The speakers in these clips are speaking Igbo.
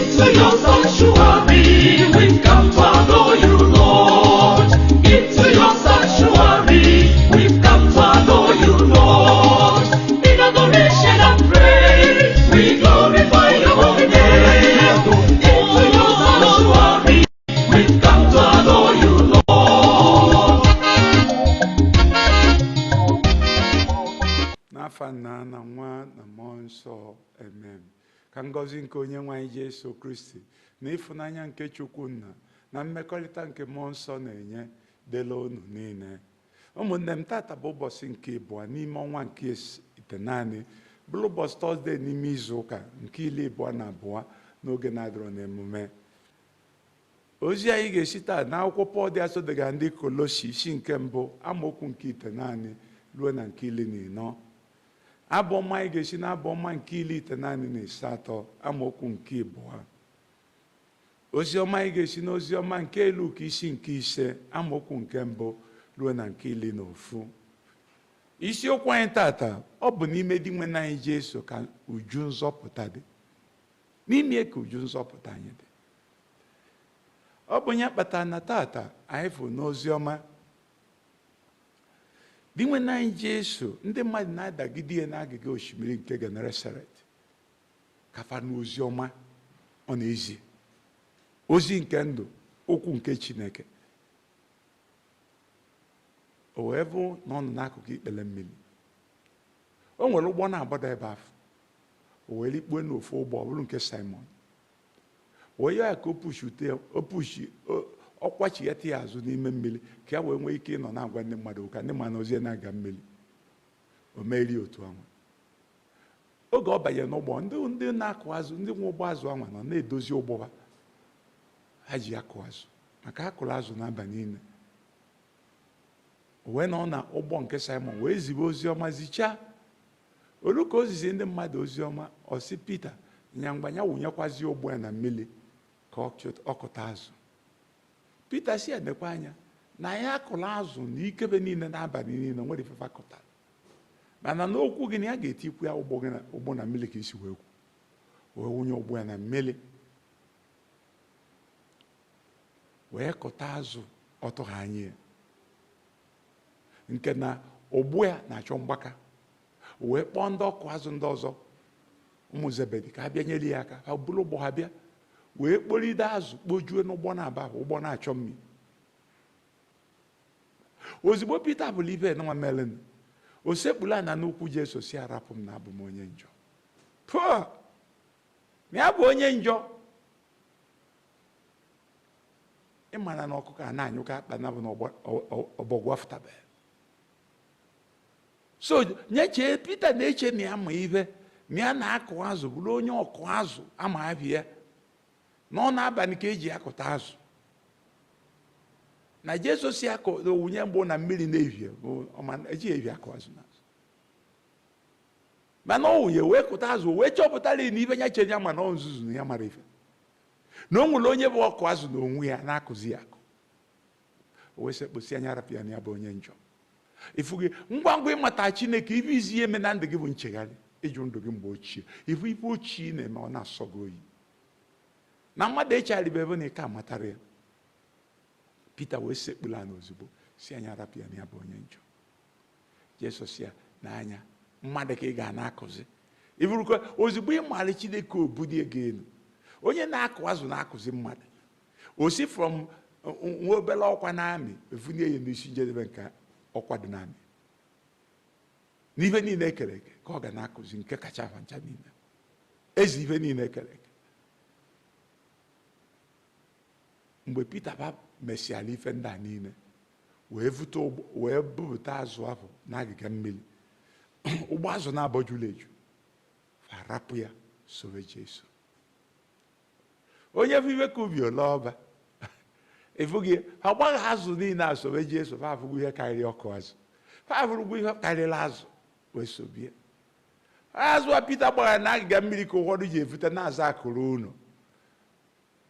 Into your sanctuary, we've come to adore you, Lord. Into your sanctuary, we've come to adore you, Lord. In adoration and praise, we glorify your holy name. Into your sanctuary, we've come to adore you, Lord. N'afa Nna na Nwa na Mmụọ Nsọ, amen. Ka ngọzi nke Onyenwe anyị Jesu Kristi na ịfụnanya nke Chukwu Nna na mmekọrịta nke Mmụọ Nsọ na-enye dịla unu niile. Ụmụnne m, tata bụ ụbọchị nke abụọ n'ime ọnwa nke itenaanị, bụrụ ụbọchị Tọzdee n'ime izu ụka nke 22 n'oge na-adịrọ n'emume. Ozi anyị ga-esi taa n'akwụkwọ Pọl dị asọ dịga ndị Kolosi isi nke mbụ amaokwu nke itenaanị ruo na nke 14. Abụ ọma anyị ga-esi n'abụ ọma nke 19:8 amaokwu nke 2. Ozi ọma anyị ga-esi n'ozi ọma nke Luk isi nke 5 amaokwu nke 1 ruo na nke 11. Isiokwu anyị tata ọ bụ n'ime di nwe anyị Jesu ka uju nzọpụta dị. N'ime ka uju nzọpụta anyị dị. Ọ bụ ya kpatara na tata anyị fụ n'ozi ọma di nwe anyị Jesu, ndị mmadụ na-adagide ya n'agịga osimiri nke Genesaret kafa n'ozi ọma ọ na-ezi ozi nke ndụ, okwu nke Chineke. O wee bụ na ọ nọ n'akụkụ ikpele mmiri. O nwere ụgbọ na-agbada ebe ahụ. O wee likpuo n'ofu ụgbọ, ọ bụrụ nke Simon. Wee ya ka ọ kwachighata ya azụ n'ime mmiri ka ya wee nwee ike ịnọ na-agwa ndị mmadụ ka ndị mmadụ ozie na-aga mmiri. O meri otu ahụ. Oge ọ banye n'ụgbọ, ndị na-akụ azụ, ndị nwe ụgbọ azụ ahụ nọ na-edozi ụgbọ ha ji akụ azụ maka akụrụ azụ n'abalị niile. O wee nọ na ụgbọ nke Simon wee zibe ozi ọma zichaa. Olu ka o zizi ndị mmadụ ozi ọma, ọ sị Pita nyangba ya wụnyekwazi ụgbọ ya na mmiri ka ọ kụta azụ. Pita si edekwa anya na ya akụrụ azụ na ikebe niile n'abalị niile nwere ifefe kụtara, mana n'okwu gị na ya ga-etikwu ya ụgbọ na mmiri ka isi wee wunye ụgbọ ya na mmiri wee kụta azụ ọ tụghị anya ya, nke na ụgbọ ya na-achọ mgbaka. Wee kpọọ ndị ọkụ azụ ndị ọzọ, ụmụ Zebedi, ka ha bịa nyere ya aka. Ha buru ụgbọ ha bịa wee kporide azụ kpojuo n'ụgbọ na-aba ahụ, ụgbọ na-achọ mmiri. Ozugbo Pita bụrụ ibe nwa melen, o sekpula na n'ukwu Jesu si arapụ m na abụ m onye njọ. Pụọ! Ya bụ onye njọ. Ịmara na ọkụkọ a na-anyụka akpa na bụ na ọbọgwụ afụtabeghị. So nyeche Pita na-eche na ya ma ihe na ya na-akụ azụ, bụrụ onye ọkụ azụ ama abịa na ọ na-abalị ka eji akụta azụ. Na Jesu si wunye mgbọ na mmiri na-ehie, eji ehie akụ azụ n'azụ. Mana ọ wunye wee kụta azụ, wee chọpụtara na ibe ya chere ya ma na ọ nzuzu na ya mara ife. Na o nwere onye bụ ọkụ azụ na onwe ya na-akụzi ya akụ. O wee sekposi anya rapịa na ya bụ onye njọ. Ifu gị ngwa ngwa ịmata Chineke, ibe izi ihe eme na ndụ gị bụ nchegharị ịjụ ndụ gị mgbe ochie. Ifu ife ochie na-eme ọ na-asọ gị oyi. Na mmadụ echarịba ebe na ike amatara ya. Pita wee sekpula n'ozugbo si anya rapịa na ya bụ onye njọ. Jesus ya n'anya mmadụ ka ị ga na-akụzi. Iburukwa ozugbo ịmara Chineke obudie gị elu. Onye na-akụ azụ na-akụzi mmadụ. O si from nwa obere ọkwa n'amị efunye ya n'isi njedebe nke ọkwa dị n'amị. N'ife niile ekere eke ka ọ ga na-akụzi nke kacha afa ncha niile. Ezi ife niile ekere eke. Mgbe Pita mesịala ife ndị a niile, wee bupụta azụ ahụ n'agịga mmiri. Ụgbọ azụ na-abọjula eju, arapụ ya sowe Jesu. Onye bụ iwe ka ubi ole ọba efughị ha gbaghị azụ niile a sowe Jesu, ha afụghị ihe karịrị ọkụ azụ, ha afụghị ihe karịrị azụ wee sobie. Azụ a Pita gbara n'agịga mmiri ka ụfọdụ ji evute na-aza akụrụ unu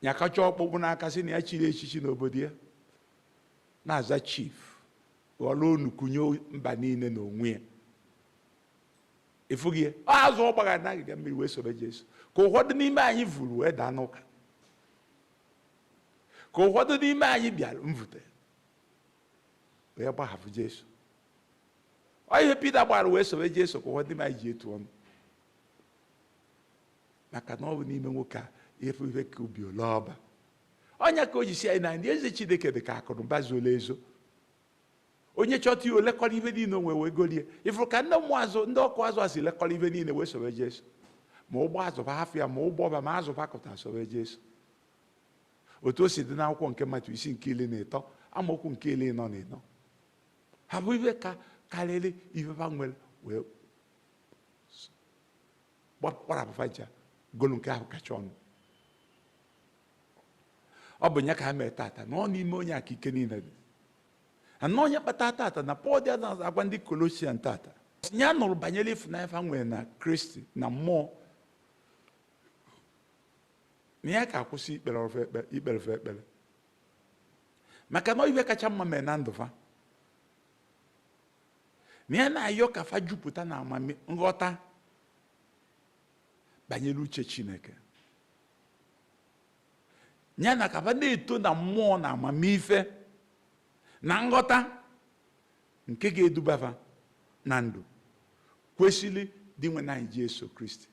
nyakacha ọkpụkpụ n'aka sị na ya chiri echichi n'obodo ya, na-aza chief ghọrọ unu kunye mba niile n'onwe ya. Efughị azụ ọ gbara n'agịga mmiri wee sobe Jesu ka ụfọdụ n'ime anyị vuru wee daa n'ụka, ka ụfọdụ n'ime anyị bịara mvute wee gbahapụ Jesu. Ọ ihe Pita gbara wee sobe Jesu ka ụfọdụ n'ime anyị ji etu ọnụ, maka na ọ bụ n'ime nwoke a efu ihe ka obi ole ọba. Ọnya ka o ji si anyị na ndị eze Chineke dị ka akụnụba zuola ezo. Onye chọta ya olekọrọ ife niile onwe wee golie. Ifuru ka ndị ọkụ azụ asị lekọrọ ife niile wee sobe Jesu. Ma ụgbọ azụba hafụ ya, ma ụgbọ ọba, ma azụba kụta sobe Jesu. Otu o si dị n'akwụkwọ nke Matiu isi nke 13 amaokwu nke 14. Ha bụ ife ka karịrị ife ha nwere wee gbarapụfa ja golu nke ahụ kacha ọnụ. Ọ bụ ya ka ha mere tata na ọ n'ime onye aka ike niile dị. Anọ onye kpata tata na Pọl dị agwa ndị Kolosian tata ya nụrụ banyere ịfụnanya ha nwere na Kristi na mmụọ, na ya ka akwụsị ikpere ekpere, maka na ife kacha mma mere na ndụ fa. Na ya na-ayọ ka fa jupụta na nghọta banyere uche Chineke, ya na ka fa na-eto na mmụọ na amamife na nghọta nke ga-eduba fa na ndụ kwesịrị dị nwe na Jesu Kristi,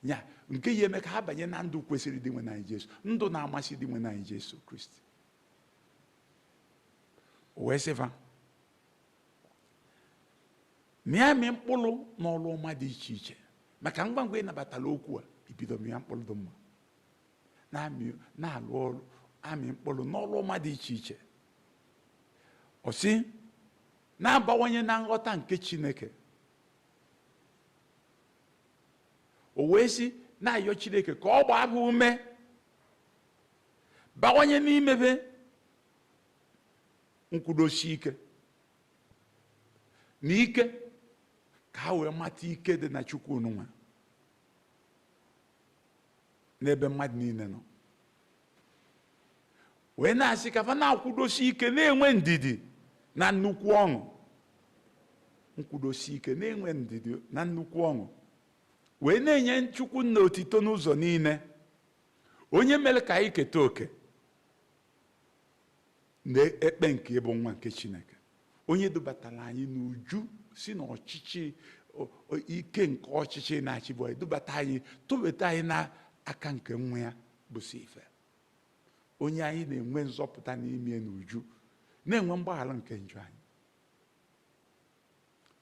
ya nke ya eme ka ha banye na ndụ kwesịrị dị nwe na Jesu, ndụ na-amasị dị nwe na Jesu Kristi. O wee sị fa mịa mkpụrụ n'ọrụ ọma dị iche iche, maka ngwa ngwa ịnabatala okwu a ibido mịa mkpụrụ dị mma, na-alụ ọrụ amị mkpụrụ n'ọrụ ọma dị iche iche. Ọ sị na-abawanye na nghọta nke Chineke. O wee sị na-ayọ Chineke ka ọ gbaa ha ume bawanye n'imebe nkwudosi ike na ike, ka ha wee mata ike dị na Chukwu onunwa n'ebe mmadụ niile nọ. Wee na-asị ka fa na-akwudosi ike na-enwe ndidi na nnukwu ọṅụ. Nkwudosi ike na-enwe ndidi na nnukwu ọṅụ, wee na-enye Chukwu nna otito n'ụzọ niile, onye mere ka anyị keta oke na-ekpe nke ịbụ nwa nke Chineke, onye dubatara anyị n'uju si n'ọchịchị ike nke ọchịchị na-achịbụ anyị, dubata anyị tụbata anyị n'aka nke nwa ya bụ ife, onye anyị na-enwe nzọpụta n'ime n'uju, na-enwe mgbaghara nke njọ anyị.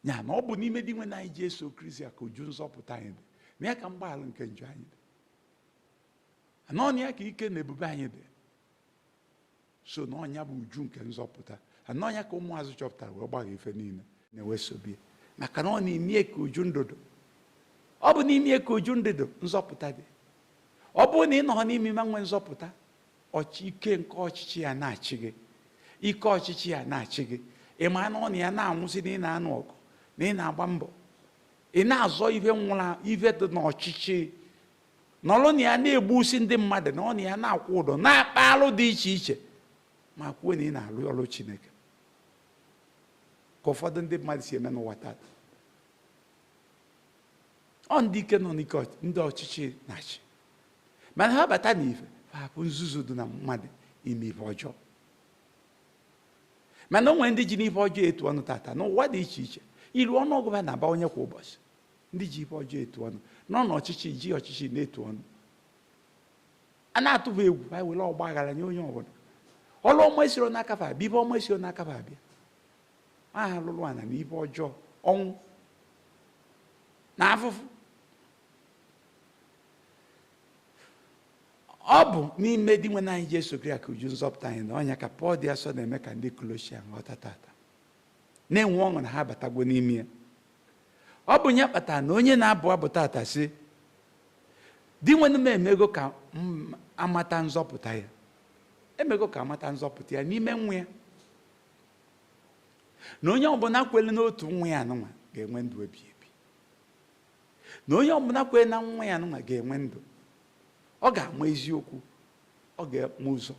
Ya na ọ bụ n'ime dị nwe na anyị Jesu Kristi ka uju nzọpụta anyị dị, na ya ka mgbaghara nke njọ anyị dị, anọ na ya ka ike na ebube anyị dị. So na ọnya bụ uju nke nzọpụta, anọ ya ka ụmụazụ chọpụtara wee gbagha ife niile na-ewesobie, maka na ọ na-ime ka uju ndụdụ. Ọ bụ n'ime ka uju ndụdụ nzọpụta dị. Ọ bụ na ị nọ n'ime ma nwe nzọpụta, ike nke ọchịchị ya na-achị gị, ike ọchịchị ya na-achị gị, ị ma na ọ na ya na-anwụsị na ị na-anụ ọgụ, na ị na-agba mbọ, ị na-azọ ihe nwụrụ ihe dị n'ọchịchị, nọrọ na ya na-egbusi ndị mmadụ, na ọ na ya na-akwụ ụdọ na-akpa alụ dị iche iche, ma kwuo na ị na-alụ ọrụ Chineke, ka ụfọdụ ndị mmadụ si eme n'ụwa tata. Ọ ndị ike nọ n'ike ndị ọchịchị na-achị, mana ha bata n'ife hapụ nzuzu dị na mmadụ ime ife ọjọọ. Mana o nwere ndị ji n'ife ọjọọ etu ọnụ tata n'ụwa dị iche iche, ilu ọnụọgụ ha na-abawanye kwa ụbọchị. Ndị ji ife ọjọọ etu ọnụ nọ n'ọchịchị, ji ọchịchị na-etu ọnụ, a na-atụba egwu, ha were ọgba aghara nye onye ọbụla. Ọlụ ọma esiro n'aka fa abịa, ife ọma esiro n'aka fa abịa, aha lụrụ ana na ife ọjọọ, ọnwụ na afụfụ. Ọ bụ n'ime dị nwe anyị Jesu Kristi ka uju nzọpụta anyị na ọnya ka Pọl dị asọ na-eme ka ndị Kolosian ghọta tata, na-enwe ọṅụ na ha batagwo n'ime ya. Ọ bụ ya kpatara na onye na-abụ abụ tata sị di nwe m emego ka amata nzọpụta ya, emego ka amata nzọpụta ya n'ime nwa ya, na onye ọbụla kwere n'otu nwa ya anụnwa ga-enwe ndụ ebighị ebi, na onye ọbụla kwere na nwa ya anụnwa ga-enwe ndụ, ọ ga-ama eziokwu, ọ ga-ama ụzọ.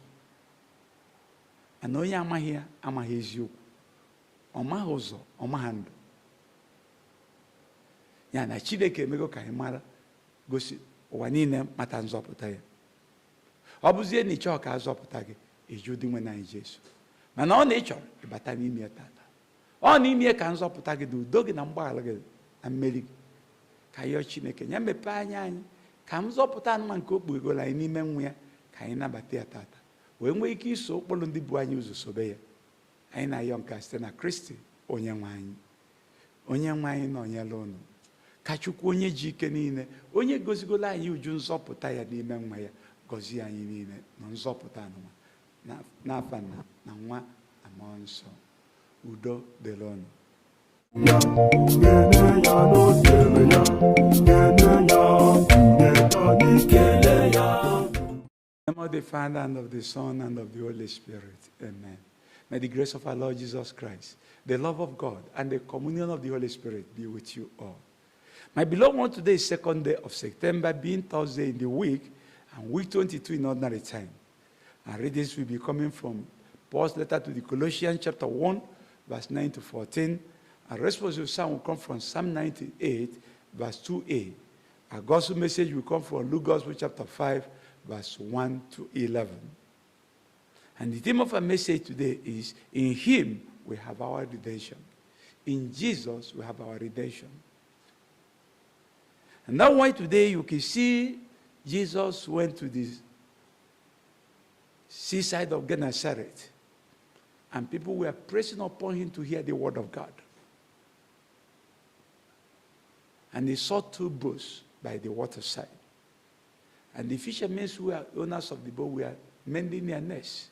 Mana onye amaghị ya amaghị eziokwu, ọ maghị ụzọ, ọ maghị ndụ. Ya na Chineke emego ka anyị mara, gosi ụwa niile mata nzọpụta ya. Ọ bụzie na ị chọọ ka a zọpụta gị, ịjụ dị nwe na anyị Jesu. Mana ọ na ị chọrọ ịbata n'ime ya tata. Ọ n'ime ya ka nzọpụta gị dị, udo gị na mgbaghara gị na mmeri gị. Ka yọọ Chineke ya mepee anya anyị ka nzọpụta anụma nke o kpughere anyị n'ime nwa ya, ka anyị nabata ya tata wee nwee ike iso ụkpụrụ ndị bụ anyị ụzọ sobe ya. Anyị na-ayọ nke site na Kristi onye nwe anyị. Onye nwe anyị nọnyere unu. Ka Chukwu onye ji ike niile, onye gozigola anyị uju nzọpụta ya n'ime nwa ya, gọzie anyị niile na nzọpụta anụma n'afa Nna na Nwa na Mmụọ Nsọ. Udo dịrị unu. In the name of the Father, and of the Son, and of the Holy Spirit. Amen. May the grace of our Lord Jesus Christ, the love of God, and the communion of the Holy Spirit be with you all. My beloved one, today is 2nd day of September, being Thursday in the week, and week 22 in ordinary time. Our readings will be coming from Paul's letter to the Colossians, chapter 1, verse 9 to 14. Our responsive psalm will come from Psalm 98, verse 2a. Our gospel message will come from Luke Gospel, chapter 5, verse 1 to 11. And the theme of our message today is, in Him we have our redemption. In Jesus we have our redemption. And that's why today you can see Jesus went to the seaside of Gennesaret, and people were pressing upon him to hear the word of God. And he saw two boats by the waterside. And the fishermen who were owners of the boat were mending their nets.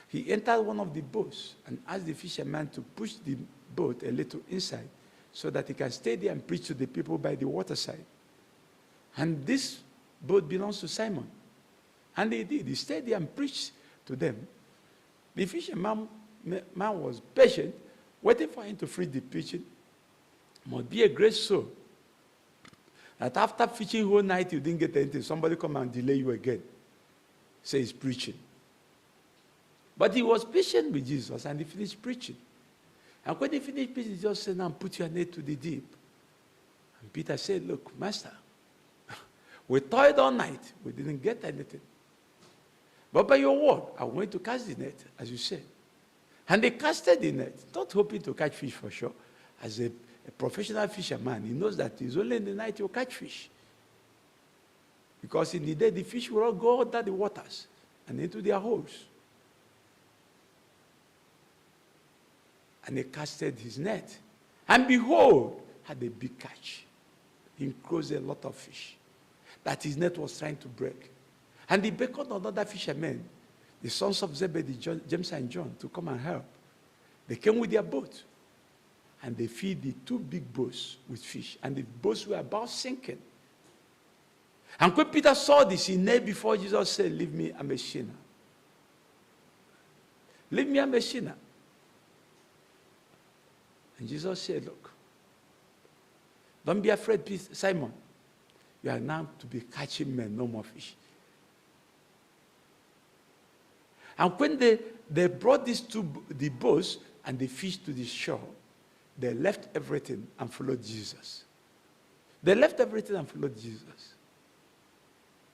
He entered one of the boats and asked the fisherman to push the boat a little inside so that he can stay there and preach to the people by the waterside. And this boat belongs to Simon. And he did. He stayed there and preached to them. The fisherman was patient, waiting for him to finish the preaching. Must be a great soul that after fishing whole night you didn't get anything, somebody come and delay you again. Say he's preaching. But he was patient with Jesus and he finished preaching. And when he finished preaching, Jesus said, now put your net to the deep. And Peter said, look, Master, we toiled all night. We didn't get anything. But by your word, I'm going to cast the net, as you said. And they casted the net, not hoping to catch fish for sure. As a professional fisherman, he knows that it's only in the night you'll catch fish. Because in the day, the fish will all go under the waters and into their holes. And he casted his net. And behold, had a big catch. He enclosed a lot of fish that his net was trying to break. And he beckoned another fishermen, the sons of Zebedee, James and John, to come and help. They came with their boat. And they filled the two big boats with fish. And the boats were about sinking. And when Peter saw this, he knelt before Jesus, said, leave me, I'm a sinner. Leave me, I'm a sinner. And Jesus said, look, don't be afraid, Simon. You are now to be catching men, no more fish. And when they brought the boats and the fish to the shore, they left everything and followed Jesus. They left everything and followed Jesus.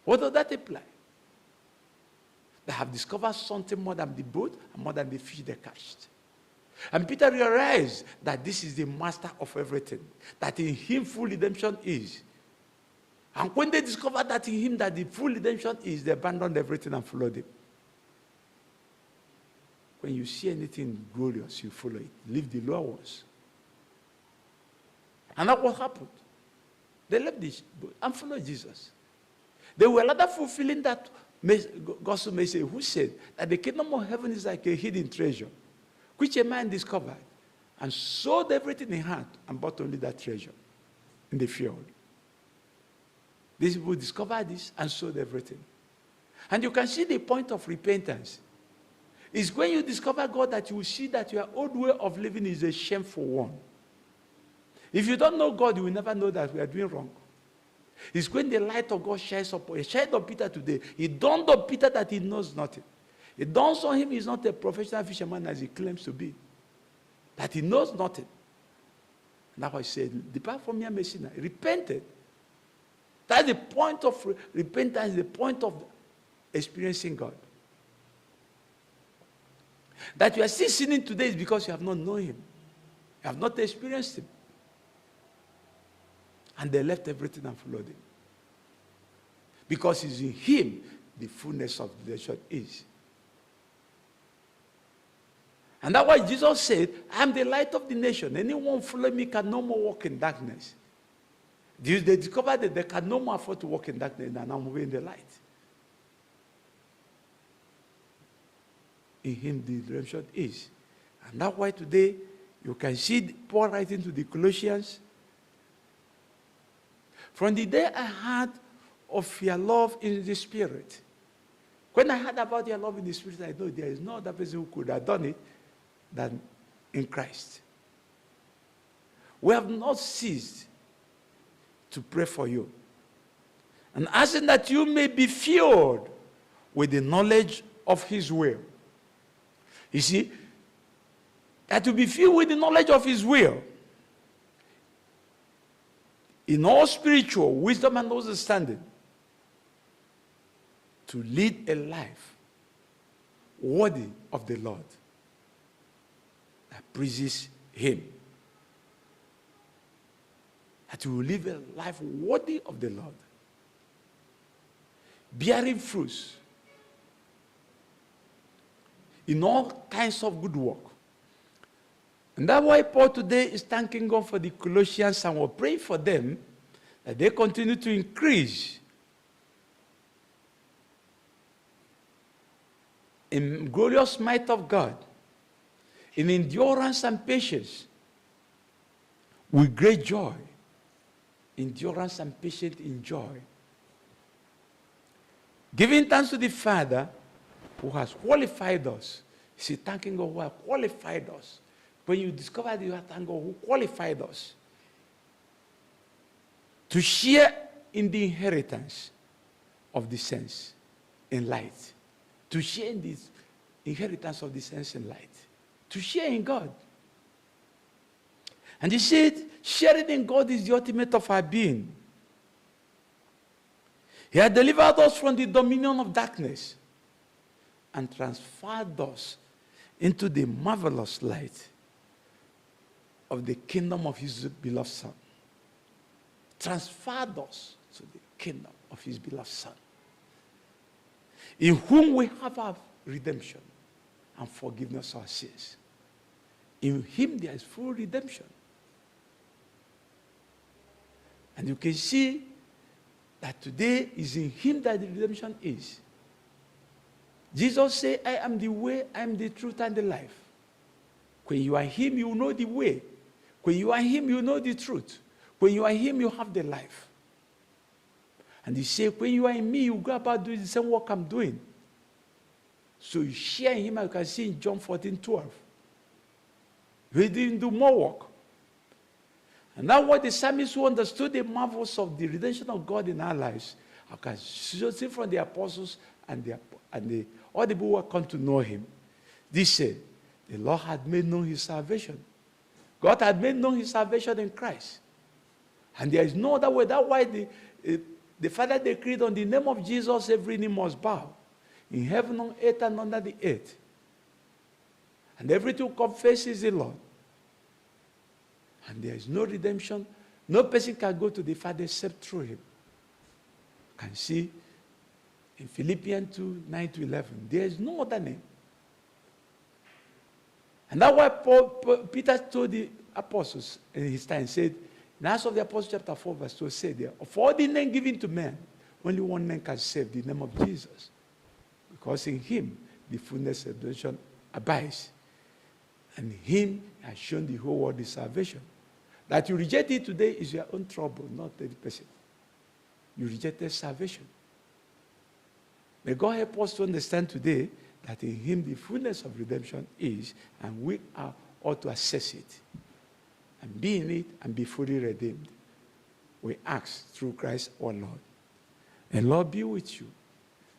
What does that imply? They have discovered something more than the boat and more than the fish they catched. And Peter realized that this is the master of everything, that in him full redemption is. And when they discovered that in him that the full redemption is, they abandoned everything and followed him. When you see anything glorious, you follow it. Leave the lower ones. And that's what happened. They left this boat and followed Jesus. They were rather fulfilling that gospel message who said that the kingdom of heaven is like a hidden treasure, which a man discovered and sold everything he had and bought only that treasure in the field. These people discovered this and sold everything. And you can see the point of repentance. It's when you discover God that you will see that your old way of living is a shameful one. If you don't know God, you will never know that we are doing wrong. It's when the light of God shines upon you. It shined on Peter today. It dawned on Peter that he knows nothing. It dawns on him he's not a professional fisherman as he claims to be. That he knows nothing. And that's why he said, depart from me, I'm a sinner. He repented. That's the point of repentance, the point of experiencing God. That you are still sinning today is because you have not known him. You have not experienced him. And they left everything and followed him. Because it's in him the fullness of the nation is. And that's why Jesus said, I am the light of the nation. Anyone follow me can no more walk in darkness. They discovered that they can no more afford to walk in darkness and now move in the light. In him the redemption is. And that's why today you can see Paul writing to the Colossians. From the day I heard of your love in the Spirit. When I heard about your love in the Spirit, I know there is no other person who could have done it than in Christ. We have not ceased to pray for you. And asking that you may be filled with the knowledge of his will. You see, that to be filled with the knowledge of his will. In all spiritual wisdom and understanding. To lead a life worthy of the Lord. That pleases him. That you will live a life worthy of the Lord. Bearing fruits. In all kinds of good work. And that's why Paul today is thanking God for the Colossians and we're praying for them that they continue to increase in glorious might of God, in endurance and patience, with great joy. Endurance and patience in joy. Giving thanks to the Father who has qualified us. See, thanking God who has qualified us. When you discover that you have thanked God who qualified us to share in the inheritance of the saints in light. To share in this inheritance of the saints in light. To share in God. And he said, sharing in God is the ultimate of our being. He had delivered us from the dominion of darkness and transferred us into the marvelous light of the kingdom of his beloved Son. Transferred us to the kingdom of his beloved Son. In whom we have our redemption and forgiveness of our sins. In him there is full redemption. And you can see that today is in him that the redemption is. Jesus said, I am the way, I am the truth, and the life. When you are him, you know the way. When you are him, you know the truth. When you are him, you have the life. And he said, when you are in me, you go about doing the same work I'm doing. So you share in him, as you can see in John 14:12. He didn't do more work. And that's what the psalmist who understood the marvels of the redemption of God in our lives, I can see from the apostles and all the people who have come to know him. They said, the Lord had made known his salvation. God had made known his salvation in Christ. And there is no other way. That's why the Father decreed on the name of Jesus, every knee must bow. In heaven, on earth, and under the earth. And everything confesses the Lord. And there is no redemption. No person can go to the Father except through him. You can see in Philippians 2:9-11, there is no other name. And that's why Peter told the apostles in his time, said, in Acts of the Apostles chapter 4 verse 2, said there, of all the names given to men, only one name can save, the name of Jesus. Because in him, the fullness of redemption abides. And him has shown the whole world the salvation. That you reject it today is your own trouble, not the person. You rejected salvation. May God help us to understand today that in him the fullness of redemption is, and we are ought to access it. And be in it and be fully redeemed. We ask through Christ our Lord. And Lord be with you.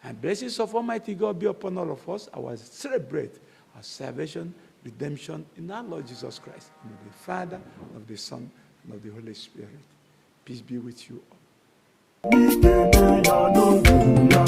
And blessings of Almighty God be upon all of us. I will celebrate our salvation, redemption in our Lord Jesus Christ. In the Father, and of the Son, and of the Holy Spirit. Peace be with you all. ikele ya n'okwu ya